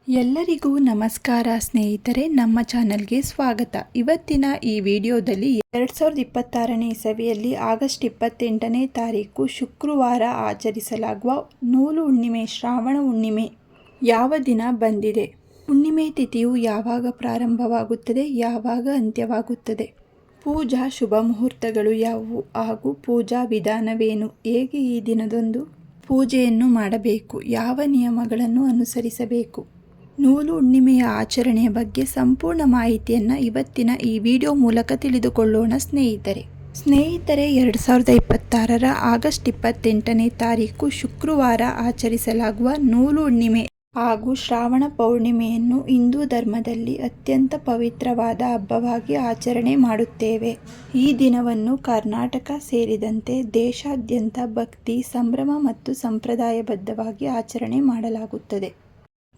ಎಲ್ಲರಿಗೂ ನಮಸ್ಕಾರ ಸ್ನೇಹಿತರೆ, ನಮ್ಮ ಚಾನಲ್ಗೆ ಸ್ವಾಗತ. ಇವತ್ತಿನ ಈ ವಿಡಿಯೋದಲ್ಲಿ 2026ನೇ ಇಸವಿಯಲ್ಲಿ ಆಗಸ್ಟ್ 28ನೇ ತಾರೀಕು ಶುಕ್ರವಾರ ಆಚರಿಸಲಾಗುವ ನೂಲು ಹುಣ್ಣಿಮೆ, ಶ್ರಾವಣ ಹುಣ್ಣಿಮೆ ಯಾವ ದಿನ ಬಂದಿದೆ, ಹುಣ್ಣಿಮೆ ತಿಥಿಯು ಯಾವಾಗ ಪ್ರಾರಂಭವಾಗುತ್ತದೆ, ಯಾವಾಗ ಅಂತ್ಯವಾಗುತ್ತದೆ, ಪೂಜಾ ಶುಭ ಮುಹೂರ್ತಗಳು ಯಾವುವು ಹಾಗೂ ಪೂಜಾ ವಿಧಾನವೇನು, ಹೇಗೆ ಈ ದಿನದಂದು ಪೂಜೆಯನ್ನು ಮಾಡಬೇಕು, ಯಾವ ನಿಯಮಗಳನ್ನು ಅನುಸರಿಸಬೇಕು, ನೂಲು ಹುಣ್ಣಿಮೆಯ ಆಚರಣೆಯ ಬಗ್ಗೆ ಸಂಪೂರ್ಣ ಮಾಹಿತಿಯನ್ನು ಇವತ್ತಿನ ಈ ವಿಡಿಯೋ ಮೂಲಕ ತಿಳಿದುಕೊಳ್ಳೋಣ ಸ್ನೇಹಿತರೆ. 2026ರ ಆಗಸ್ಟ್ 28ನೇ ತಾರೀಕು ಶುಕ್ರವಾರ ಆಚರಿಸಲಾಗುವ ನೂಲು ಹುಣ್ಣಿಮೆ ಹಾಗೂ ಶ್ರಾವಣ ಪೌರ್ಣಿಮೆಯನ್ನು ಹಿಂದೂ ಧರ್ಮದಲ್ಲಿ ಅತ್ಯಂತ ಪವಿತ್ರವಾದ ಹಬ್ಬವಾಗಿ ಆಚರಣೆ ಮಾಡುತ್ತೇವೆ. ಈ ದಿನವನ್ನು ಕರ್ನಾಟಕ ಸೇರಿದಂತೆ ದೇಶಾದ್ಯಂತ ಭಕ್ತಿ, ಸಂಭ್ರಮ ಮತ್ತು ಸಂಪ್ರದಾಯಬದ್ಧವಾಗಿ ಆಚರಣೆ ಮಾಡಲಾಗುತ್ತದೆ.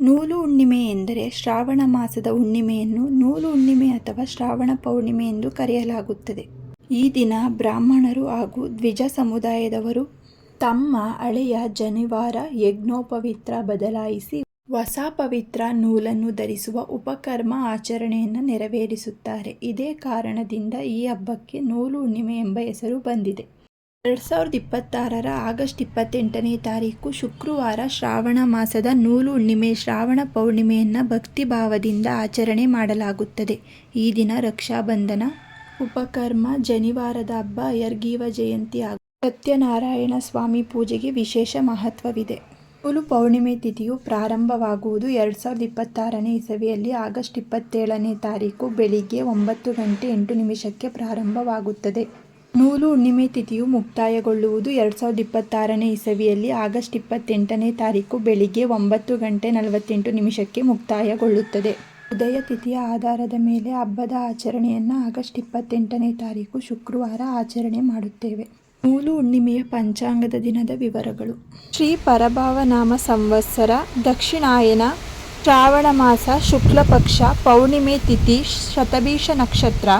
ನೂಲು ಹುಣ್ಣಿಮೆ ಎಂದರೆ ಶ್ರಾವಣ ಮಾಸದ ಹುಣ್ಣಿಮೆಯನ್ನು ನೂಲು ಹುಣ್ಣಿಮೆ ಅಥವಾ ಶ್ರಾವಣ ಪೌರ್ಣಿಮೆ ಎಂದು ಕರೆಯಲಾಗುತ್ತದೆ. ಈ ದಿನ ಬ್ರಾಹ್ಮಣರು ಹಾಗೂ ದ್ವಿಜ ಸಮುದಾಯದವರು ತಮ್ಮ ಹಳೆಯ ಜನಿವಾರ ಯಜ್ಞೋಪವಿತ್ರ ಬದಲಾಯಿಸಿ ಹೊಸ ಪವಿತ್ರ ನೂಲನ್ನು ಧರಿಸುವ ಉಪಕರ್ಮ ಆಚರಣೆಯನ್ನು ನೆರವೇರಿಸುತ್ತಾರೆ. ಇದೇ ಕಾರಣದಿಂದ ಈ ಹಬ್ಬಕ್ಕೆ ನೂಲು ಹುಣ್ಣಿಮೆ ಎಂಬ ಹೆಸರು ಬಂದಿದೆ. 2026ರ ಆಗಸ್ಟ್ 28ನೇ ತಾರೀಕು ಶುಕ್ರವಾರ ಶ್ರಾವಣ ಮಾಸದ ನೂಲು ಹುಣ್ಣಿಮೆ, ಶ್ರಾವಣ ಪೌರ್ಣಿಮೆಯನ್ನು ಭಕ್ತಿ ಭಾವದಿಂದ ಆಚರಣೆ ಮಾಡಲಾಗುತ್ತದೆ. ಈ ದಿನ ರಕ್ಷಾಬಂಧನ, ಉಪಕರ್ಮ, ಜನಿವಾರದ ಹಬ್ಬ, ಹಯಗ್ರೀವ ಜಯಂತಿ ಹಾಗೂ ಸತ್ಯನಾರಾಯಣ ಸ್ವಾಮಿ ಪೂಜೆಗೆ ವಿಶೇಷ ಮಹತ್ವವಿದೆ. ನೂಲು ಪೌರ್ಣಿಮೆ ತಿಥಿಯು ಪ್ರಾರಂಭವಾಗುವುದು 2026ನೇ ಇಸವಿಯಲ್ಲಿ ಆಗಸ್ಟ್ 27ನೇ ತಾರೀಕು ಬೆಳಿಗ್ಗೆ 9:08 ಪ್ರಾರಂಭವಾಗುತ್ತದೆ. ನೂಲು ಹುಣ್ಣಿಮೆ ತಿಥಿಯು ಮುಕ್ತಾಯಗೊಳ್ಳುವುದು 2026ನೇ ಇಸವಿಯಲ್ಲಿ ಆಗಸ್ಟ್ 28ನೇ ತಾರೀಕು ಬೆಳಿಗ್ಗೆ 9:48 ಮುಕ್ತಾಯಗೊಳ್ಳುತ್ತದೆ. ಉದಯ ತಿಥಿಯ ಆಧಾರದ ಮೇಲೆ ಹಬ್ಬದ ಆಚರಣೆಯನ್ನು ಆಗಸ್ಟ್ 28ನೇ ತಾರೀಕು ಶುಕ್ರವಾರ ಆಚರಣೆ ಮಾಡುತ್ತೇವೆ. ನೂಲು ಹುಣ್ಣಿಮೆಯ ಪಂಚಾಂಗದ ದಿನದ ವಿವರಗಳು. ಶ್ರೀ ಪರಭಾವನಾಮ ಸಂವತ್ಸರ, ದಕ್ಷಿಣಾಯನ, ಶ್ರಾವಣ ಮಾಸ, ಶುಕ್ಲ ಪಕ್ಷ, ಪೌರ್ಣಿಮೆ ತಿಥಿ, ಶತಭಿಷ ನಕ್ಷತ್ರ,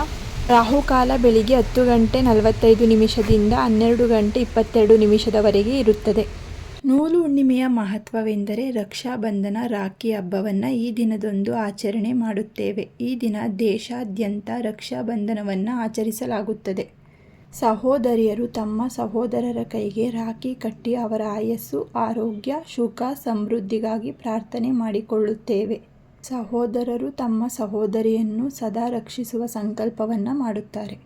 ರಾಹುಕಾಲ ಬೆಳಿಗ್ಗೆ 10:45ದಿಂದ 12:22 ಇರುತ್ತದೆ. ನೂಲು ಹುಣ್ಣಿಮೆಯ ಮಹತ್ವವೆಂದರೆ ರಕ್ಷಾಬಂಧನ, ರಾಖಿ ಹಬ್ಬವನ್ನು ಈ ದಿನದಂದು ಆಚರಣೆ ಮಾಡುತ್ತೇವೆ. ಈ ದಿನ ದೇಶಾದ್ಯಂತ ರಕ್ಷಾಬಂಧನವನ್ನು ಆಚರಿಸಲಾಗುತ್ತದೆ. ಸಹೋದರಿಯರು ತಮ್ಮ ಸಹೋದರರ ಕೈಗೆ ರಾಖಿ ಕಟ್ಟಿ ಅವರ ಆಯಸ್ಸು, ಆರೋಗ್ಯ, ಸುಖ, ಸಮೃದ್ಧಿಗಾಗಿ ಪ್ರಾರ್ಥನೆ ಮಾಡಿಕೊಳ್ಳುತ್ತೇವೆ. ಸಹೋದರರು ತಮ್ಮ ಸಹೋದರಿಯನ್ನು ಸದಾ ರಕ್ಷಿಸುವ ಸಂಕಲ್ಪವನ್ನು ಮಾಡುತ್ತಾರೆ.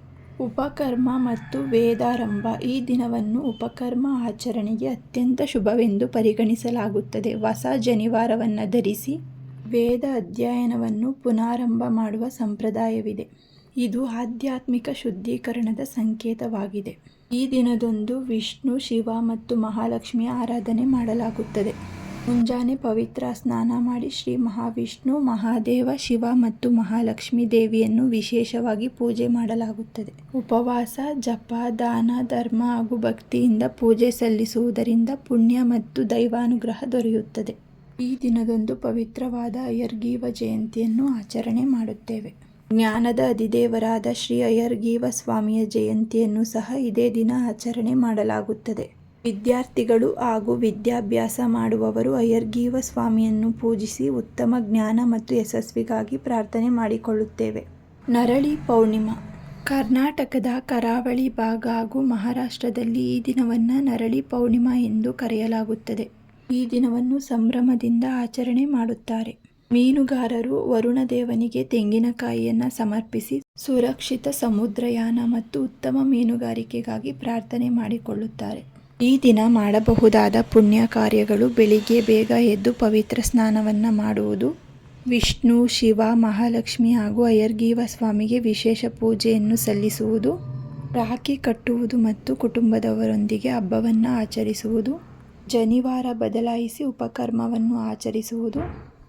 ಉಪಕರ್ಮ ಮತ್ತು ವೇದಾರಂಭ. ಈ ದಿನವನ್ನು ಉಪಕರ್ಮ ಆಚರಣೆಗೆ ಅತ್ಯಂತ ಶುಭವೆಂದು ಪರಿಗಣಿಸಲಾಗುತ್ತದೆ. ಹೊಸ ಜನಿವಾರವನ್ನು ಧರಿಸಿ ವೇದ ಅಧ್ಯಯನವನ್ನು ಪುನರಾರಂಭ ಮಾಡುವ ಸಂಪ್ರದಾಯವಿದೆ. ಇದು ಆಧ್ಯಾತ್ಮಿಕ ಶುದ್ಧೀಕರಣದ ಸಂಕೇತವಾಗಿದೆ. ಈ ದಿನದಂದು ವಿಷ್ಣು, ಶಿವ ಮತ್ತು ಮಹಾಲಕ್ಷ್ಮಿಯ ಆರಾಧನೆ ಮಾಡಲಾಗುತ್ತದೆ. ಮುಂಜಾನೆ ಪವಿತ್ರ ಸ್ನಾನ ಮಾಡಿ ಶ್ರೀ ಮಹಾವಿಷ್ಣು, ಮಹಾದೇವ, ಶಿವ ಮತ್ತು ಮಹಾಲಕ್ಷ್ಮಿ ದೇವಿಯನ್ನು ವಿಶೇಷವಾಗಿ ಪೂಜೆ ಮಾಡಲಾಗುತ್ತದೆ. ಉಪವಾಸ, ಜಪ, ದಾನ, ಧರ್ಮ ಹಾಗೂ ಭಕ್ತಿಯಿಂದ ಪೂಜೆ ಸಲ್ಲಿಸುವುದರಿಂದ ಪುಣ್ಯ ಮತ್ತು ದೈವಾನುಗ್ರಹ ದೊರೆಯುತ್ತದೆ. ಈ ದಿನದಂದು ಪವಿತ್ರವಾದ ಹಯಗ್ರೀವ ಜಯಂತಿಯನ್ನು ಆಚರಣೆ ಮಾಡುತ್ತೇವೆ. ಜ್ಞಾನದ ಅಧಿದೇವರಾದ ಶ್ರೀ ಹಯಗ್ರೀವ ಸ್ವಾಮಿಯ ಜಯಂತಿಯನ್ನು ಸಹ ಇದೇ ದಿನ ಆಚರಣೆ ಮಾಡಲಾಗುತ್ತದೆ. ವಿದ್ಯಾರ್ಥಿಗಳು ಹಾಗೂ ವಿದ್ಯಾಭ್ಯಾಸ ಮಾಡುವವರು ಹಯಗ್ರೀವ ಸ್ವಾಮಿಯನ್ನು ಪೂಜಿಸಿ ಉತ್ತಮ ಜ್ಞಾನ ಮತ್ತು ಯಶಸ್ವಿಗಾಗಿ ಪ್ರಾರ್ಥನೆ ಮಾಡಿಕೊಳ್ಳುತ್ತೇವೆ. ನರಳಿ ಪೌರ್ಣಿಮಾ. ಕರ್ನಾಟಕದ ಕರಾವಳಿ ಭಾಗ ಹಾಗೂ ಮಹಾರಾಷ್ಟ್ರದಲ್ಲಿ ಈ ದಿನವನ್ನು ನರಳಿ ಪೌರ್ಣಿಮಾ ಎಂದು ಕರೆಯಲಾಗುತ್ತದೆ. ಈ ದಿನವನ್ನು ಸಂಭ್ರಮದಿಂದ ಆಚರಣೆ ಮಾಡುತ್ತಾರೆ. ಮೀನುಗಾರರು ವರುಣದೇವನಿಗೆ ತೆಂಗಿನಕಾಯಿಯನ್ನು ಸಮರ್ಪಿಸಿ ಸುರಕ್ಷಿತ ಸಮುದ್ರಯಾನ ಮತ್ತು ಉತ್ತಮ ಮೀನುಗಾರಿಕೆಗಾಗಿ ಪ್ರಾರ್ಥನೆ ಮಾಡಿಕೊಳ್ಳುತ್ತಾರೆ. ಈ ದಿನ ಮಾಡಬಹುದಾದ ಪುಣ್ಯ ಕಾರ್ಯಗಳು: ಬೆಳಿಗ್ಗೆ ಬೇಗ ಎದ್ದು ಪವಿತ್ರ ಸ್ನಾನವನ್ನು ಮಾಡುವುದು, ವಿಷ್ಣು, ಶಿವ, ಮಹಾಲಕ್ಷ್ಮಿ ಹಾಗೂ ಹಯಗ್ರೀವ ಸ್ವಾಮಿಗೆ ವಿಶೇಷ ಪೂಜೆಯನ್ನು ಸಲ್ಲಿಸುವುದು, ರಾಖಿ ಕಟ್ಟುವುದು ಮತ್ತು ಕುಟುಂಬದವರೊಂದಿಗೆ ಹಬ್ಬವನ್ನು ಆಚರಿಸುವುದು, ಜನಿವಾರ ಬದಲಾಯಿಸಿ ಉಪಕರ್ಮವನ್ನು ಆಚರಿಸುವುದು,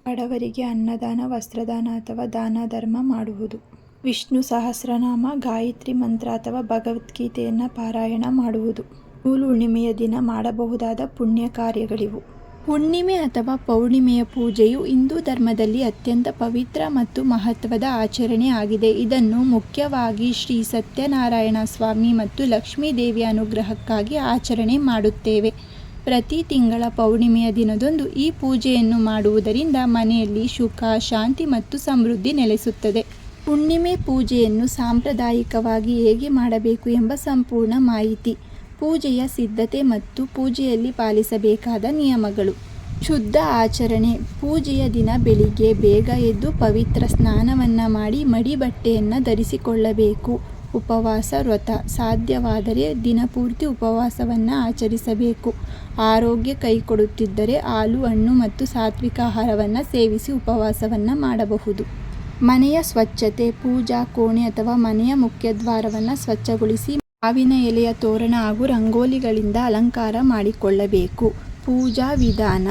ಬಡವರಿಗೆ ಅನ್ನದಾನ, ವಸ್ತ್ರದಾನ ಅಥವಾ ದಾನ ಧರ್ಮ ಮಾಡುವುದು, ವಿಷ್ಣು ಸಹಸ್ರನಾಮ, ಗಾಯತ್ರಿ ಮಂತ್ರ ಅಥವಾ ಭಗವದ್ಗೀತೆಯನ್ನು ಪಾರಾಯಣ ಮಾಡುವುದು. ನೂಲು ಹುಣ್ಣಿಮೆಯ ದಿನ ಮಾಡಬಹುದಾದ ಪುಣ್ಯ ಕಾರ್ಯಗಳಿವು. ಹುಣ್ಣಿಮೆ ಅಥವಾ ಪೌರ್ಣಿಮೆಯ ಪೂಜೆಯು ಹಿಂದೂ ಧರ್ಮದಲ್ಲಿ ಅತ್ಯಂತ ಪವಿತ್ರ ಮತ್ತು ಮಹತ್ವದ ಆಚರಣೆ ಆಗಿದೆ. ಇದನ್ನು ಮುಖ್ಯವಾಗಿ ಶ್ರೀ ಸತ್ಯನಾರಾಯಣ ಸ್ವಾಮಿ ಮತ್ತು ಲಕ್ಷ್ಮೀ ದೇವಿಯ ಅನುಗ್ರಹಕ್ಕಾಗಿ ಆಚರಣೆ ಮಾಡುತ್ತೇವೆ. ಪ್ರತಿ ತಿಂಗಳ ಪೌರ್ಣಿಮೆಯ ದಿನದಂದು ಈ ಪೂಜೆಯನ್ನು ಮಾಡುವುದರಿಂದ ಮನೆಯಲ್ಲಿ ಸುಖ, ಶಾಂತಿ ಮತ್ತು ಸಮೃದ್ಧಿ ನೆಲೆಸುತ್ತದೆ. ಹುಣ್ಣಿಮೆ ಪೂಜೆಯನ್ನು ಸಾಂಪ್ರದಾಯಿಕವಾಗಿ ಹೇಗೆ ಮಾಡಬೇಕು ಎಂಬ ಸಂಪೂರ್ಣ ಮಾಹಿತಿ, ಪೂಜೆಯ ಸಿದ್ಧತೆ ಮತ್ತು ಪೂಜೆಯಲ್ಲಿ ಪಾಲಿಸಬೇಕಾದ ನಿಯಮಗಳು. ಶುದ್ಧ ಆಚರಣೆ. ಪೂಜೆಯ ದಿನ ಬೆಳಿಗ್ಗೆ ಬೇಗ ಎದ್ದು ಪವಿತ್ರ ಸ್ನಾನವನ್ನು ಮಾಡಿ ಮಡಿ ಬಟ್ಟೆಯನ್ನು ಧರಿಸಿಕೊಳ್ಳಬೇಕು. ಉಪವಾಸ ವ್ರತ. ಸಾಧ್ಯವಾದರೆ ದಿನಪೂರ್ತಿ ಉಪವಾಸವನ್ನು ಆಚರಿಸಬೇಕು. ಆರೋಗ್ಯ ಕೈಕೊಡುತ್ತಿದ್ದರೆ ಹಾಲು, ಹಣ್ಣು ಮತ್ತು ಸಾತ್ವಿಕ ಆಹಾರವನ್ನು ಸೇವಿಸಿ ಉಪವಾಸವನ್ನು ಮಾಡಬಹುದು. ಮನೆಯ ಸ್ವಚ್ಛತೆ. ಪೂಜಾ ಕೋಣೆ ಅಥವಾ ಮನೆಯ ಮುಖ್ಯದ್ವಾರವನ್ನು ಸ್ವಚ್ಛಗೊಳಿಸಿ ಮಾವಿನ ಎಲೆಯ ತೋರಣ ಹಾಗೂ ರಂಗೋಲಿಗಳಿಂದ ಅಲಂಕಾರ ಮಾಡಿಕೊಳ್ಳಬೇಕು. ಪೂಜಾ ವಿಧಾನ.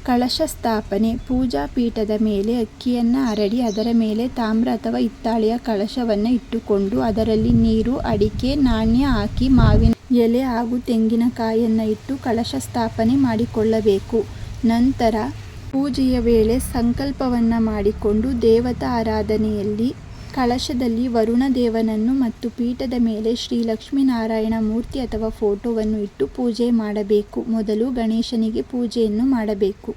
ಕಳಶ ಸ್ಥಾಪನೆ. ಪೂಜಾ ಪೀಠದ ಮೇಲೆ ಅಕ್ಕಿಯನ್ನು ಹರಡಿ ಅದರ ಮೇಲೆ ತಾಮ್ರ ಅಥವಾ ಹಿತ್ತಾಳೆಯ ಕಳಶವನ್ನು ಇಟ್ಟುಕೊಂಡು ಅದರಲ್ಲಿ ನೀರು, ಅಡಿಕೆ, ನಾಣ್ಯ ಹಾಕಿ ಮಾವಿನ ಎಲೆ ಹಾಗೂ ತೆಂಗಿನಕಾಯಿಯನ್ನು ಇಟ್ಟು ಕಳಶ ಸ್ಥಾಪನೆ ಮಾಡಿಕೊಳ್ಳಬೇಕು. ನಂತರ ಪೂಜೆಯ ವೇಳೆ ಸಂಕಲ್ಪವನ್ನು ಮಾಡಿಕೊಂಡು ದೇವತಾ ಆರಾಧನೆಯಲ್ಲಿ ಕಳಶದಲ್ಲಿ ವರುಣ ದೇವನನ್ನು ಮತ್ತು ಪೀಠದ ಮೇಲೆ ಶ್ರೀ ಲಕ್ಷ್ಮೀನಾರಾಯಣ ಮೂರ್ತಿ ಅಥವಾ ಫೋಟೋವನ್ನು ಇಟ್ಟು ಪೂಜೆ ಮಾಡಬೇಕು. ಮೊದಲು ಗಣೇಶನಿಗೆ ಪೂಜೆಯನ್ನು ಮಾಡಬೇಕು.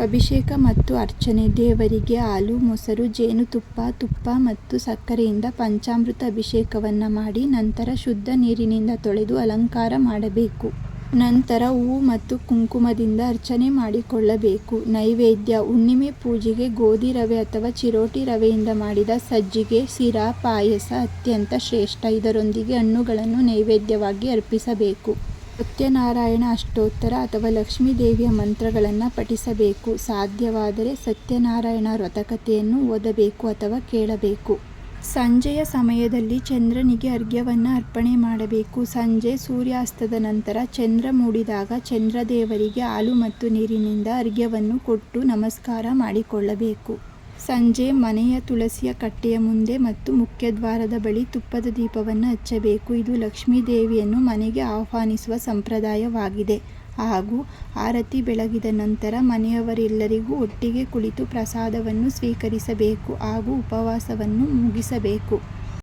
ಅಭಿಷೇಕ ಮತ್ತು ಅರ್ಚನೆ. ದೇವರಿಗೆ ಹಾಲು, ಮೊಸರು, ಜೇನುತುಪ್ಪ, ತುಪ್ಪ ಮತ್ತು ಸಕ್ಕರೆಯಿಂದ ಪಂಚಾಮೃತ ಅಭಿಷೇಕವನ್ನು ಮಾಡಿ ನಂತರ ಶುದ್ಧ ನೀರಿನಿಂದ ತೊಳೆದು ಅಲಂಕಾರ ಮಾಡಬೇಕು. ನಂತರ ಹೂವು ಮತ್ತು ಕುಂಕುಮದಿಂದ ಅರ್ಚನೆ ಮಾಡಿಕೊಳ್ಳಬೇಕು. ನೈವೇದ್ಯ. ಹುಣ್ಣಿಮೆ ಪೂಜೆಗೆ ಗೋಧಿ ರವೆ ಅಥವಾ ಚಿರೋಟಿ ರವೆಯಿಂದ ಮಾಡಿದ ಸಜ್ಜಿಗೆ, ಸಿರಾ, ಪಾಯಸ ಅತ್ಯಂತ ಶ್ರೇಷ್ಠ. ಇದರೊಂದಿಗೆ ಹಣ್ಣುಗಳನ್ನು ನೈವೇದ್ಯವಾಗಿ ಅರ್ಪಿಸಬೇಕು. ಸತ್ಯನಾರಾಯಣ ಅಷ್ಟೋತ್ತರ ಅಥವಾ ಲಕ್ಷ್ಮೀ ದೇವಿಯ ಮಂತ್ರಗಳನ್ನು ಪಠಿಸಬೇಕು. ಸಾಧ್ಯವಾದರೆ ಸತ್ಯನಾರಾಯಣ ವ್ರತಕಥೆಯನ್ನು ಓದಬೇಕು ಅಥವಾ ಕೇಳಬೇಕು. ಸಂಜೆಯ ಸಮಯದಲ್ಲಿ ಚಂದ್ರನಿಗೆ ಅರ್ಘ್ಯವನ್ನು ಅರ್ಪಣೆ ಮಾಡಬೇಕು. ಸಂಜೆ ಸೂರ್ಯಾಸ್ತದ ನಂತರ ಚಂದ್ರ ಮೂಡಿದಾಗ ಚಂದ್ರದೇವರಿಗೆ ಹಾಲು ಮತ್ತು ನೀರಿನಿಂದ ಅರ್ಘ್ಯವನ್ನು ಕೊಟ್ಟು ನಮಸ್ಕಾರ ಮಾಡಿಕೊಳ್ಳಬೇಕು. ಸಂಜೆ ಮನೆಯ ತುಳಸಿಯ ಕಟ್ಟೆಯ ಮುಂದೆ ಮತ್ತು ಮುಖ್ಯದ್ವಾರದ ಬಳಿ ತುಪ್ಪದ ದೀಪವನ್ನು ಹಚ್ಚಬೇಕು. ಇದು ಲಕ್ಷ್ಮೀ ದೇವಿಯನ್ನು ಮನೆಗೆ ಆಹ್ವಾನಿಸುವ ಸಂಪ್ರದಾಯವಾಗಿದೆ. ಹಾಗೂ ಆರತಿ ಬೆಳಗಿದ ನಂತರ ಮನೆಯವರೆಲ್ಲರಿಗೂ ಒಟ್ಟಿಗೆ ಕುಳಿತು ಪ್ರಸಾದವನ್ನು ಸ್ವೀಕರಿಸಬೇಕು ಹಾಗೂ ಉಪವಾಸವನ್ನು ಮುಗಿಸಬೇಕು.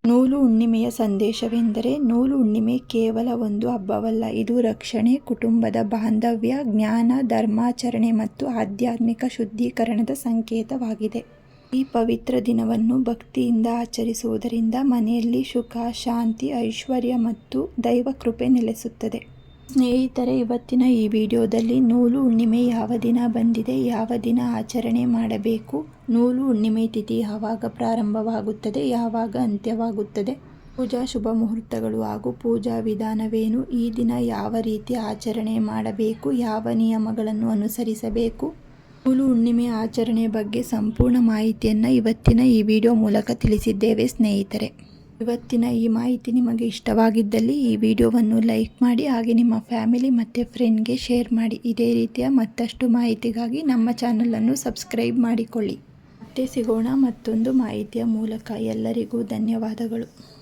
ನೂಲು ಹುಣ್ಣಿಮೆಯ ಸಂದೇಶವೆಂದರೆ, ನೂಲು ಹುಣ್ಣಿಮೆ ಕೇವಲ ಒಂದು ಹಬ್ಬವಲ್ಲ, ಇದು ರಕ್ಷಣೆ, ಕುಟುಂಬದ ಬಾಂಧವ್ಯ, ಜ್ಞಾನ, ಧರ್ಮಾಚರಣೆ ಮತ್ತು ಆಧ್ಯಾತ್ಮಿಕ ಶುದ್ಧೀಕರಣದ ಸಂಕೇತವಾಗಿದೆ. ಈ ಪವಿತ್ರ ದಿನವನ್ನು ಭಕ್ತಿಯಿಂದ ಆಚರಿಸುವುದರಿಂದ ಮನೆಯಲ್ಲಿ ಸುಖ, ಶಾಂತಿ, ಐಶ್ವರ್ಯ ಮತ್ತು ದೈವ ಕೃಪೆ ನೆಲೆಸುತ್ತದೆ. ಸ್ನೇಹಿತರೆ, ಇವತ್ತಿನ ಈ ವಿಡಿಯೋದಲ್ಲಿ ನೂಲು ಹುಣ್ಣಿಮೆ ಯಾವ ದಿನ ಬಂದಿದೆ, ಯಾವ ದಿನ ಆಚರಣೆ ಮಾಡಬೇಕು, ನೂಲು ಹುಣ್ಣಿಮೆ ತಿಥಿ ಯಾವಾಗ ಪ್ರಾರಂಭವಾಗುತ್ತದೆ, ಯಾವಾಗ ಅಂತ್ಯವಾಗುತ್ತದೆ, ಪೂಜಾ ಶುಭ ಮುಹೂರ್ತಗಳು ಹಾಗೂ ಪೂಜಾ ವಿಧಾನವೇನು, ಈ ದಿನ ಯಾವ ರೀತಿ ಆಚರಣೆ ಮಾಡಬೇಕು, ಯಾವ ನಿಯಮಗಳನ್ನು ಅನುಸರಿಸಬೇಕು, ನೂಲು ಹುಣ್ಣಿಮೆ ಆಚರಣೆ ಬಗ್ಗೆ ಸಂಪೂರ್ಣ ಮಾಹಿತಿಯನ್ನು ಇವತ್ತಿನ ಈ ವಿಡಿಯೋ ಮೂಲಕ ತಿಳಿಸಿದ್ದೇವೆ. ಸ್ನೇಹಿತರೆ, ಇವತ್ತಿನ ಈ ಮಾಹಿತಿ ನಿಮಗೆ ಇಷ್ಟವಾಗಿದ್ದಲ್ಲಿ ಈ ವಿಡಿಯೋವನ್ನು ಲೈಕ್ ಮಾಡಿ, ಹಾಗೆ ನಿಮ್ಮ ಫ್ಯಾಮಿಲಿ ಮತ್ತು ಫ್ರೆಂಡ್ಗೆ ಶೇರ್ ಮಾಡಿ. ಇದೇ ರೀತಿಯ ಮತ್ತಷ್ಟು ಮಾಹಿತಿಗಾಗಿ ನಮ್ಮ ಚಾನಲನ್ನು ಸಬ್ಸ್ಕ್ರೈಬ್ ಮಾಡಿಕೊಳ್ಳಿ. ಮತ್ತೆ ಸಿಗೋಣ ಮತ್ತೊಂದು ಮಾಹಿತಿಯ ಮೂಲಕ. ಎಲ್ಲರಿಗೂ ಧನ್ಯವಾದಗಳು.